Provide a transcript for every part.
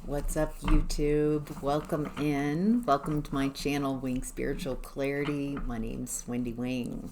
What's up, YouTube? Welcome in. Welcome to my channel, Wing Spiritual Clarity. My name's Wendy Wing.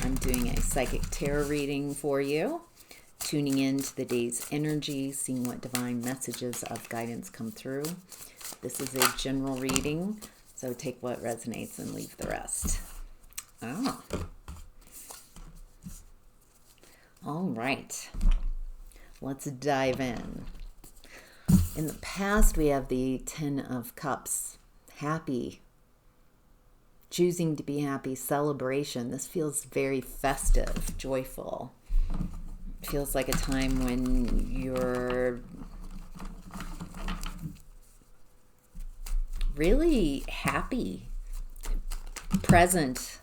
I'm doing a psychic tarot reading for you, tuning into the day's energy, seeing what divine messages of guidance come through. This is a general reading, so take what resonates and leave the rest. All right. Let's dive in. In the past, we have the Ten of Cups. Happy. Choosing to be happy. Celebration. This feels very festive, joyful. It feels like a time when you're really happy, present,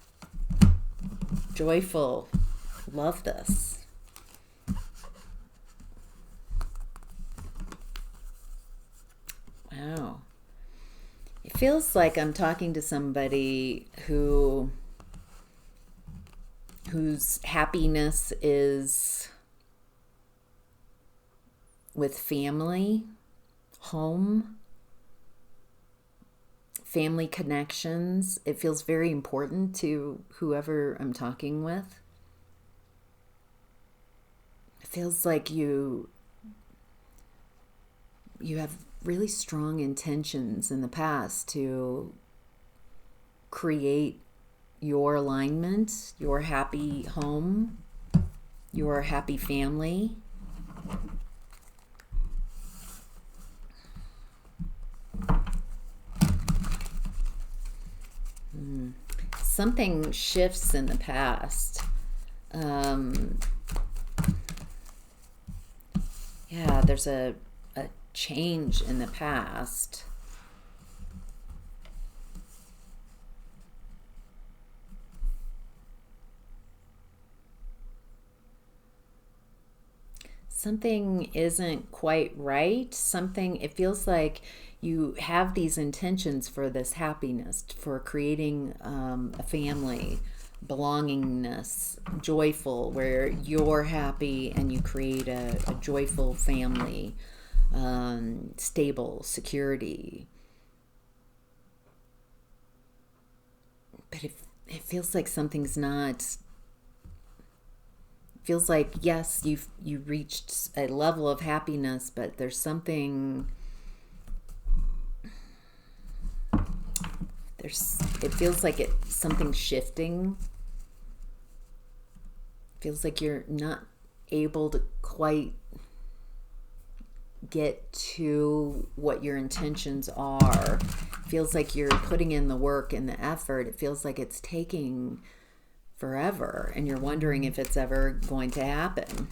joyful. Love this. Wow. It feels like I'm talking to somebody whose happiness is with family, home, family connections. It feels very important to whoever I'm talking with. It feels like you have really strong intentions in the past to create your alignment, your happy home, your happy family. Something shifts in the past. There's a change in the past. Something isn't quite right. It feels like you have these intentions for this happiness, for creating a family, belongingness, joyful, where you're happy and you create a joyful family. Stable, security. But it feels like something's not. It feels like, yes, you reached a level of happiness, but there's something. It feels like something's shifting. It feels like you're not able to quite get to what your intentions are. It feels like you're putting in the work and the effort. It feels like it's taking forever and you're wondering if it's ever going to happen.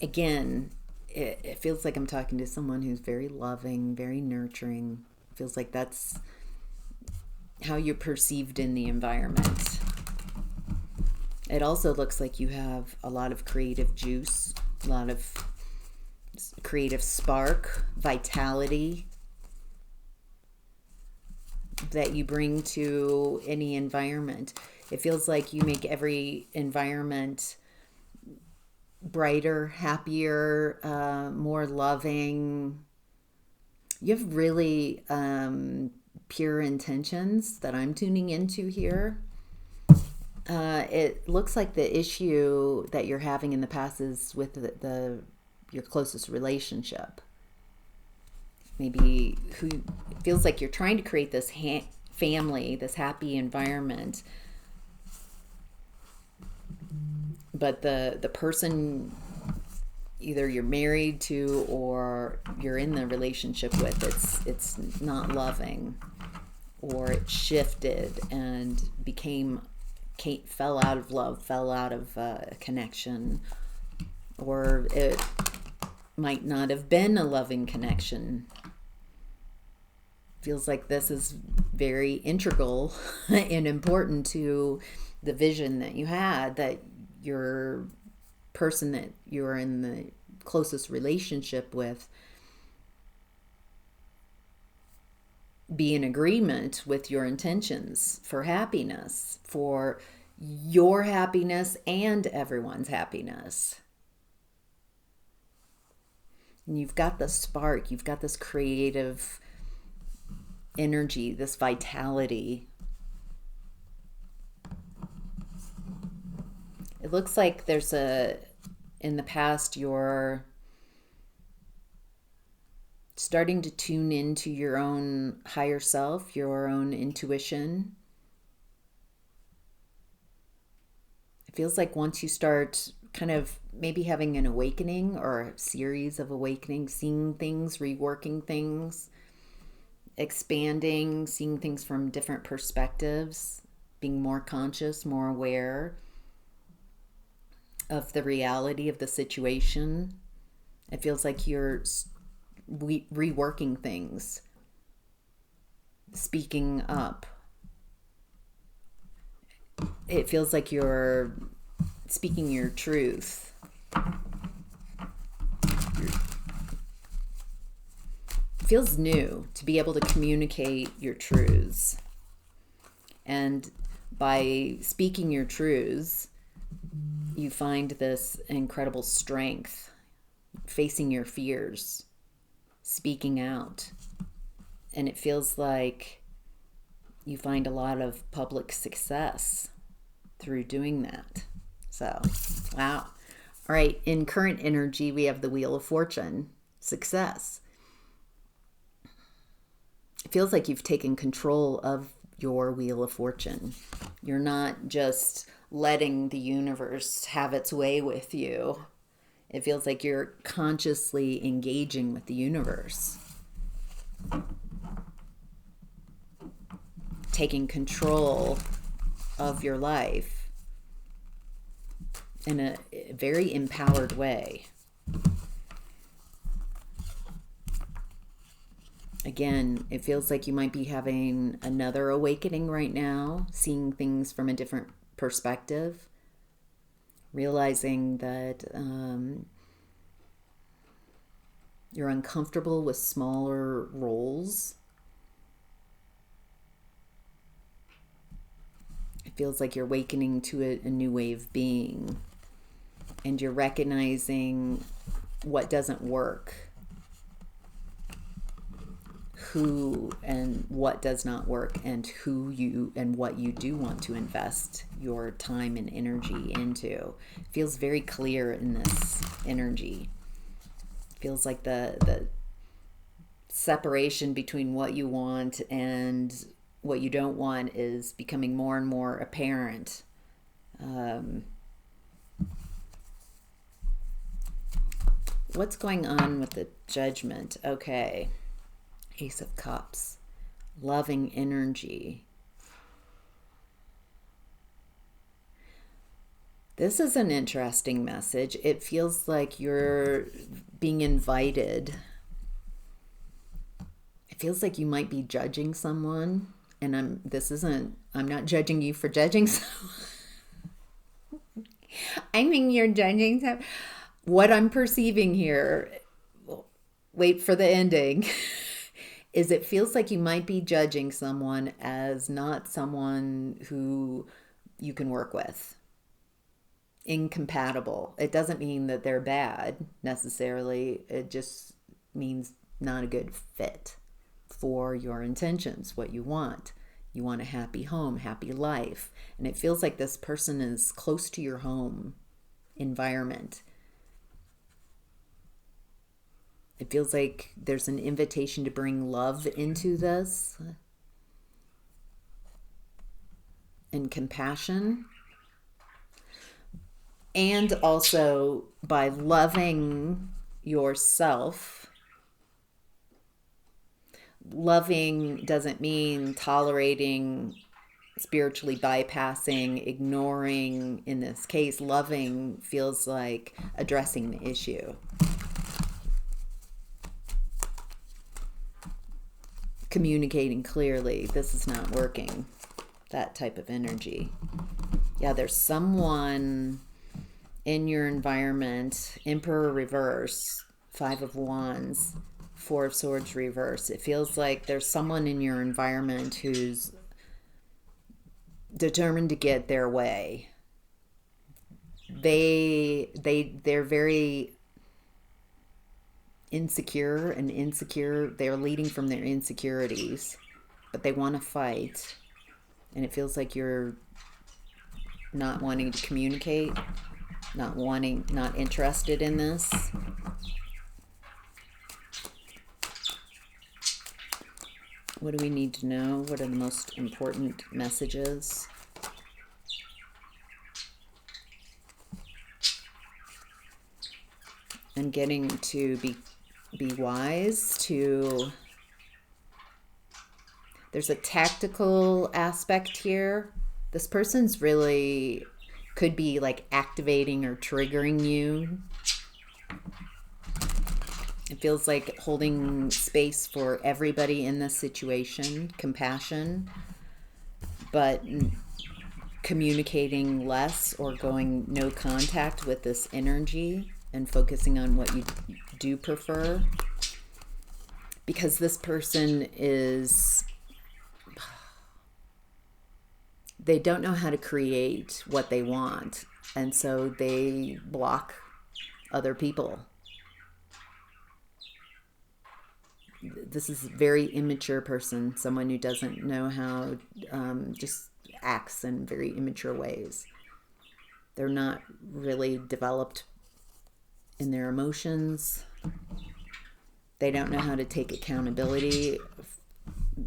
Again, it feels like I'm talking to someone who's very loving, very nurturing. It feels like that's how you're perceived in the environment. It also looks like you have a lot of creative juice, a lot of creative spark, vitality that you bring to any environment. It feels like you make every environment brighter, happier, more loving. You have really pure intentions that I'm tuning into here. It looks like the issue that you're having in the past is with your closest relationship. Maybe it feels like you're trying to create this family, this happy environment, but the person either you're married to or you're in the relationship with, it's not loving, or it shifted and fell out of love, fell out of connection, or it might not have been a loving connection. Feels like this is very integral and important to the vision that you had, that your person that you're in the closest relationship with be in agreement with your intentions for happiness, for your happiness and everyone's happiness. And you've got the spark, you've got this creative energy, this vitality. It looks like in the past, you're starting to tune into your own higher self, your own intuition. It feels like once you start kind of maybe having an awakening or a series of awakenings, seeing things, reworking things, expanding, seeing things from different perspectives, being more conscious, more aware of the reality of the situation. It feels like you're reworking things, speaking up. It feels like you're speaking your truth. It feels new to be able to communicate your truths. And by speaking your truths, you find this incredible strength, facing your fears, speaking out. And it feels like you find a lot of public success through doing that. So, wow. All right, in current energy, we have the Wheel of Fortune, success. It feels like you've taken control of your Wheel of Fortune. You're not just letting the universe have its way with you. It feels like you're consciously engaging with the universe, taking control of your life in a very empowered way. Again, it feels like you might be having another awakening right now, seeing things from a different perspective, realizing that you're uncomfortable with smaller roles. It feels like you're awakening to a new way of being, and you're recognizing what doesn't work, who and what does not work, and who you and what you do want to invest your time and energy into. It feels very clear in this energy. It feels like the separation between what you want and what you don't want is becoming more and more apparent. What's going on with the Judgment? Okay. Ace of Cups, loving energy. This is an interesting message. It feels like you're being invited. It feels like you might be judging someone, and I'm not judging you for judging someone. I mean, you're judging someone. What I'm perceiving here, wait for the ending. Is it feels like you might be judging someone as not someone who you can work with. Incompatible. It doesn't mean that they're bad necessarily. It just means not a good fit for your intentions, what you want. You want a happy home, happy life. And it feels like this person is close to your home environment. It feels like there's an invitation to bring love into this and compassion. And also by loving yourself. Loving doesn't mean tolerating, spiritually bypassing, ignoring. In this case, loving feels like addressing the issue. Communicating clearly, this is not working. That type of energy. Yeah, there's someone in your environment. Emperor reverse, 5 of Wands, 4 of Swords reverse. It feels like there's someone in your environment who's determined to get their way. They're very insecure, and insecure, they're leading from their insecurities, but they want to fight. And it feels like you're not wanting to communicate, not interested in this. What do we need to know? What are the most important messages? And getting to be wise to... There's a tactical aspect here. This person's really could be like activating or triggering you. It feels like holding space for everybody in this situation, compassion, but communicating less or going no contact with this energy and focusing on what you do prefer. Because this person is... They don't know how to create what they want, and so they block other people. This is a very immature person, someone who doesn't know how, just acts in very immature ways. They're not really developed in their emotions. They don't know how to take accountability.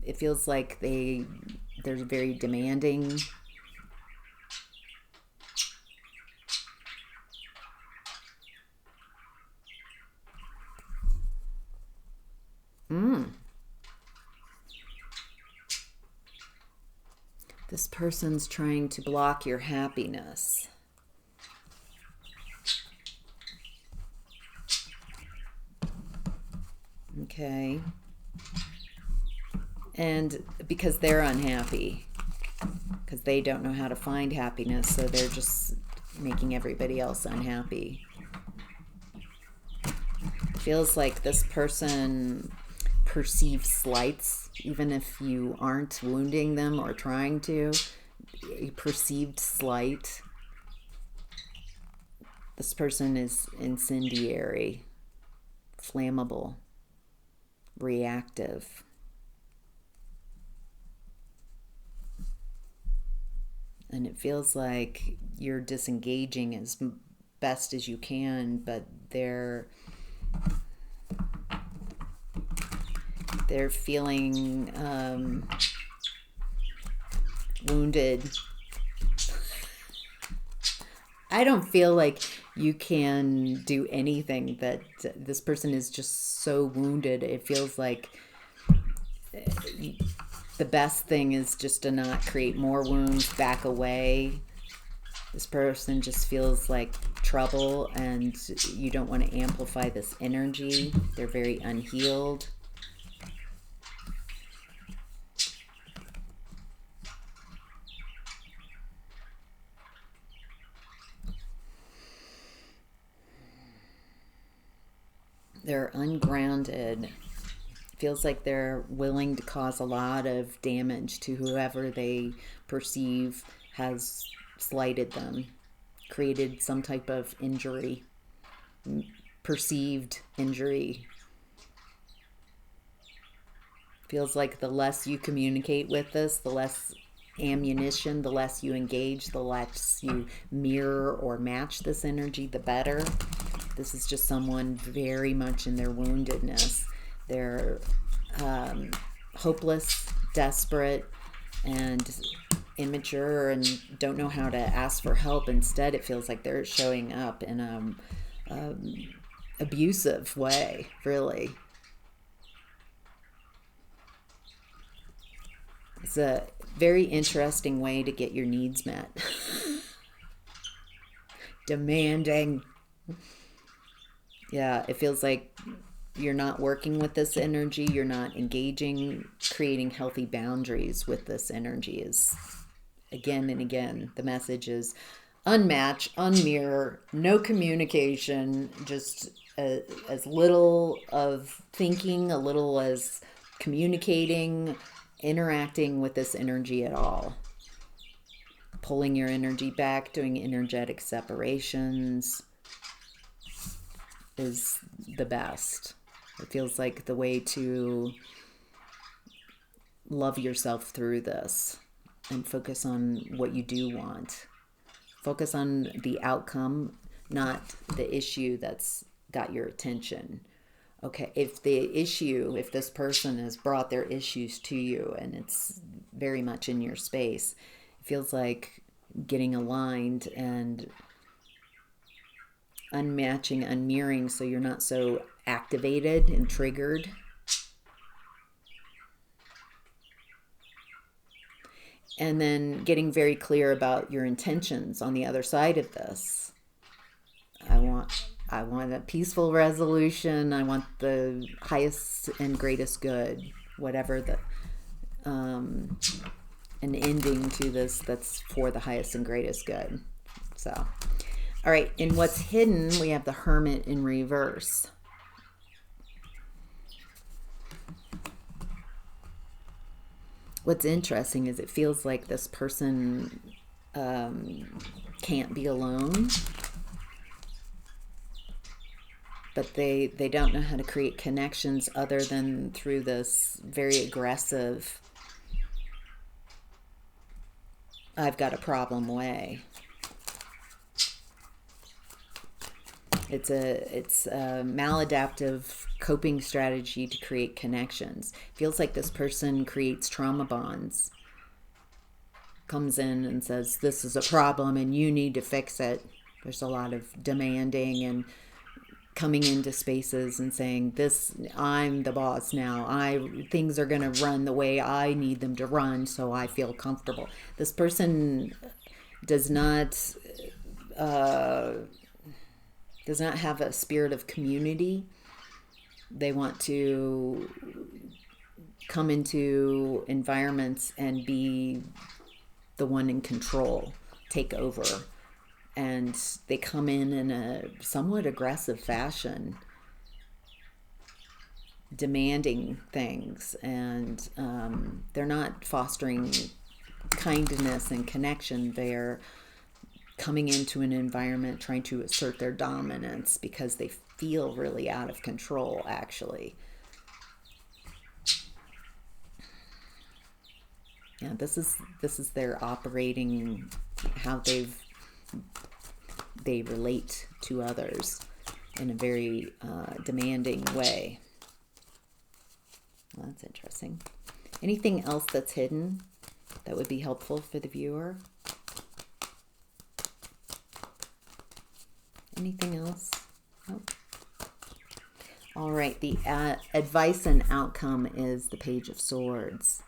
It feels like they're very demanding. This person's trying to block your happiness. Okay. And because they're unhappy, because they don't know how to find happiness, so they're just making everybody else unhappy. Feels like this person perceives slights, even if you aren't wounding them or trying to. A perceived slight. This person is incendiary, flammable, reactive. And it feels like you're disengaging as best as you can, but they're feeling wounded. I don't feel like you can do anything, that this person is just so wounded. It feels like the best thing is just to not create more wounds, back away. This person just feels like trouble, and you don't want to amplify this energy. They're very unhealed. They're ungrounded. Feels like they're willing to cause a lot of damage to whoever they perceive has slighted them, created some type of injury, perceived injury. Feels like the less you communicate with this, the less ammunition, the less you engage, the less you mirror or match this energy, the better. This is just someone very much in their woundedness. They're hopeless, desperate, and immature, and don't know how to ask for help. Instead, it feels like they're showing up in a abusive way, really. It's a very interesting way to get your needs met. Demanding. Yeah, it feels like you're not working with this energy. You're not engaging, creating healthy boundaries with this energy. Is again and again, the message is unmatch, unmirror, no communication, just as little of thinking, a little as communicating, interacting with this energy at all. Pulling your energy back, doing energetic separations is the best. It feels like the way to love yourself through this and focus on what you do want. Focus on the outcome, not the issue that's got your attention. Okay, if this person has brought their issues to you and it's very much in your space, it feels like getting aligned and unmatching, unmirroring, so you're not so activated and triggered. And then getting very clear about your intentions on the other side of this. I want a peaceful resolution. I want the highest and greatest good, whatever the an ending to this that's for the highest and greatest good. So, all right, in what's hidden, we have the Hermit in reverse. What's interesting is it feels like this person can't be alone, but they don't know how to create connections other than through this very aggressive, I've got a problem way. It's a maladaptive coping strategy to create connections. Feels like this person creates trauma bonds. Comes in and says, this is a problem and you need to fix it. There's a lot of demanding and coming into spaces and saying, this, I'm the boss now. Things are going to run the way I need them to run, so I feel comfortable. This person does not have a spirit of community. They want to come into environments and be the one in control, take over. And they come in a somewhat aggressive fashion, demanding things. And they're not fostering kindness and connection. They're coming into an environment trying to assert their dominance because they feel really out of control, actually. Yeah, this is their operating, how they relate to others in a very demanding way. Well, that's interesting. Anything else that's hidden that would be helpful for the viewer? Anything else? Nope. All right, the advice and outcome is the Page of Swords.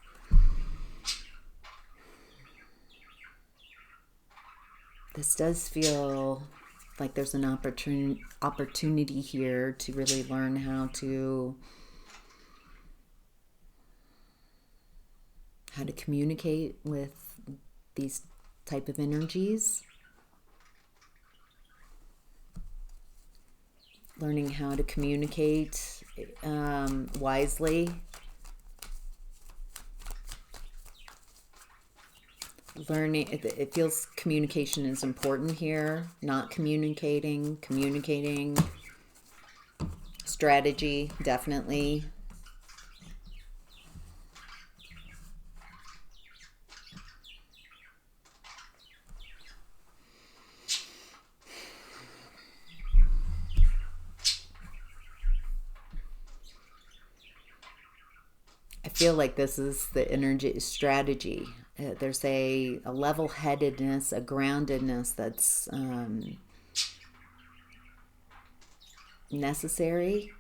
This does feel like there's an opportunity here to really learn how to communicate with these type of energies. Learning how to communicate wisely. Learning, it feels communication is important here. Not communicating, strategy, definitely. I feel like this is the energy strategy. There's a level-headedness, a groundedness that's necessary.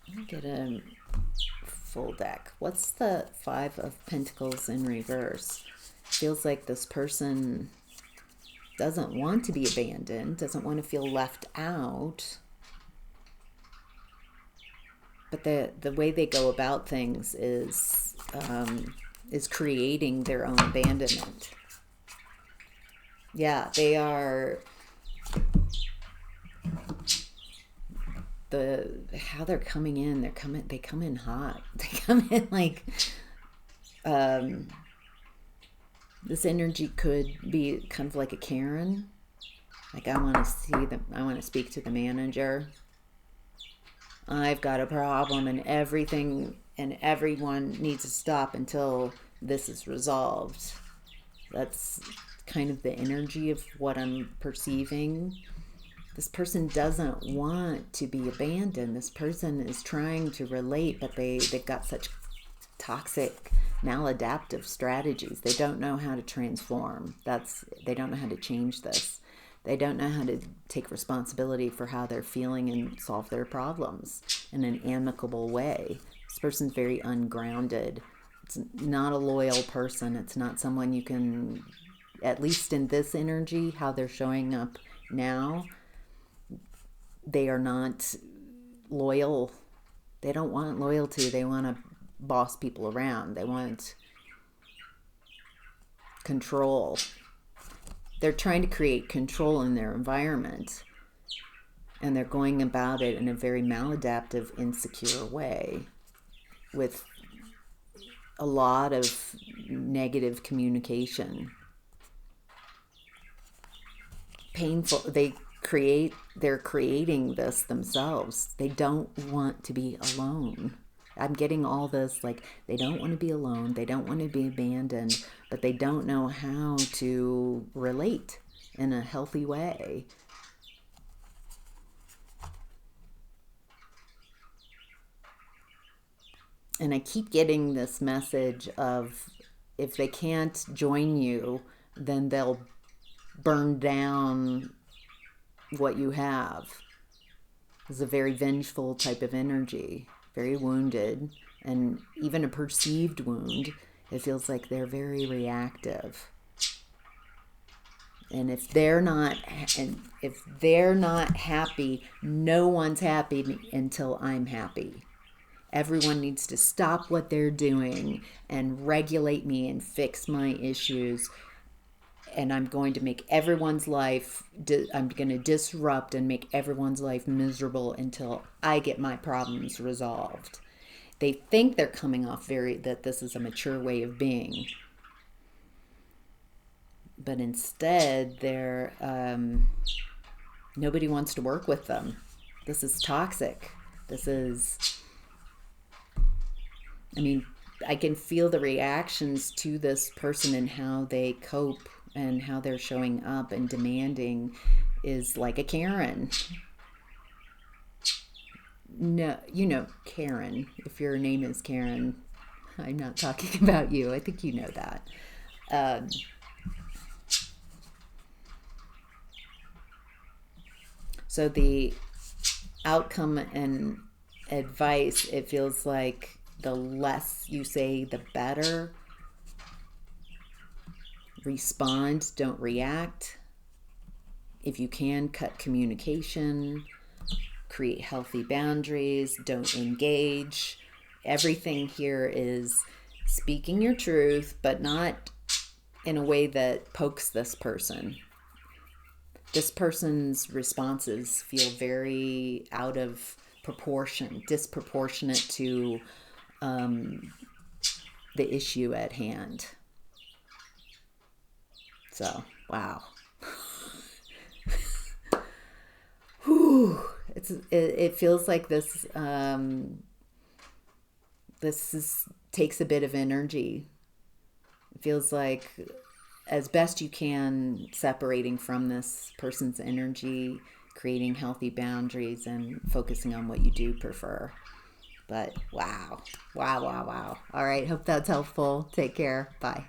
Let me get a full deck. What's the Five of Pentacles in reverse? Feels like this person doesn't want to be abandoned, doesn't want to feel left out. But the way they go about things is creating their own abandonment. Yeah, they are. How they're coming in, they come in hot. They come in like This energy could be kind of like a Karen. Like, I want to I want to speak to the manager. I've got a problem, and everything and everyone needs to stop until this is resolved. That's kind of the energy of what I'm perceiving. This person doesn't want to be abandoned. This person is trying to relate, but they've got such toxic, maladaptive strategies. They don't know how to transform. They don't know how to change this. They don't know how to take responsibility for how they're feeling and solve their problems in an amicable way. This person's very ungrounded. It's not a loyal person. It's not someone you can, at least in this energy, how they're showing up now, they are not loyal. They don't want loyalty. They want to boss people around. They want control. They're trying to create control in their environment, and they're going about it in a very maladaptive, insecure way with a lot of negative communication. Painful. They're creating this themselves. They don't want to be alone. I'm getting all this, like, they don't want to be alone, they don't want to be abandoned, but they don't know how to relate in a healthy way. And I keep getting this message of, if they can't join you, then they'll burn down what you have. It's a very vengeful type of energy, very wounded, and even a perceived wound. It feels like they're very reactive. And if they're not happy, no one's happy until I'm happy. Everyone needs to stop what they're doing and regulate me and fix my issues. And I'm going to make everyone's life, I'm going to disrupt and make everyone's life miserable until I get my problems resolved. They think they're coming off that this is a mature way of being. But instead, nobody wants to work with them. This is toxic. I can feel the reactions to this person and how they cope and how they're showing up and demanding is like a Karen. No, Karen. If your name is Karen, I'm not talking about you. I think you know that. So the outcome and advice, it feels like the less you say, the better. Respond, don't react. If you can, cut communication, create healthy boundaries, don't engage. Everything here is speaking your truth, but not in a way that pokes this person. This person's responses feel very out of proportion, disproportionate to the issue at hand. So, wow. Whew. It feels like this takes a bit of energy. It feels like, as best you can, separating from this person's energy, creating healthy boundaries, and focusing on what you do prefer. But wow. All right, hope that's helpful. Take care. Bye.